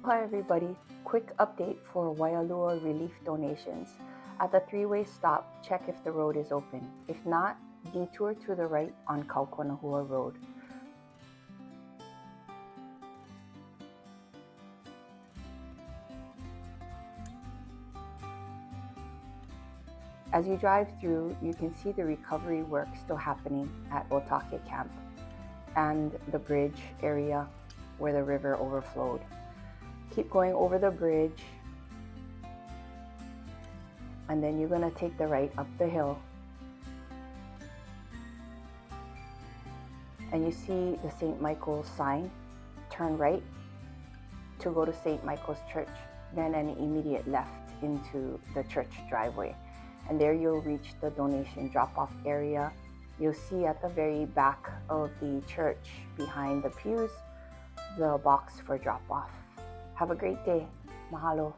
Aloha everybody, quick update for Waialua Relief donations. At the three-way stop, check if the road is open. If not, detour to the right on Kaukonahua Road. As you drive through, you can see the recovery work still happening at Otake Camp and the bridge area where the river overflowed. Keep going over the bridge, and then you're going to take the right up the hill, and you see the St. Michael's sign. Turn right to go to St. Michael's Church, then an immediate left into the church driveway, and there you'll reach the donation drop-off area. You'll see at the very back of the church, behind the pews, the box for drop-off. Have a great day. Mahalo.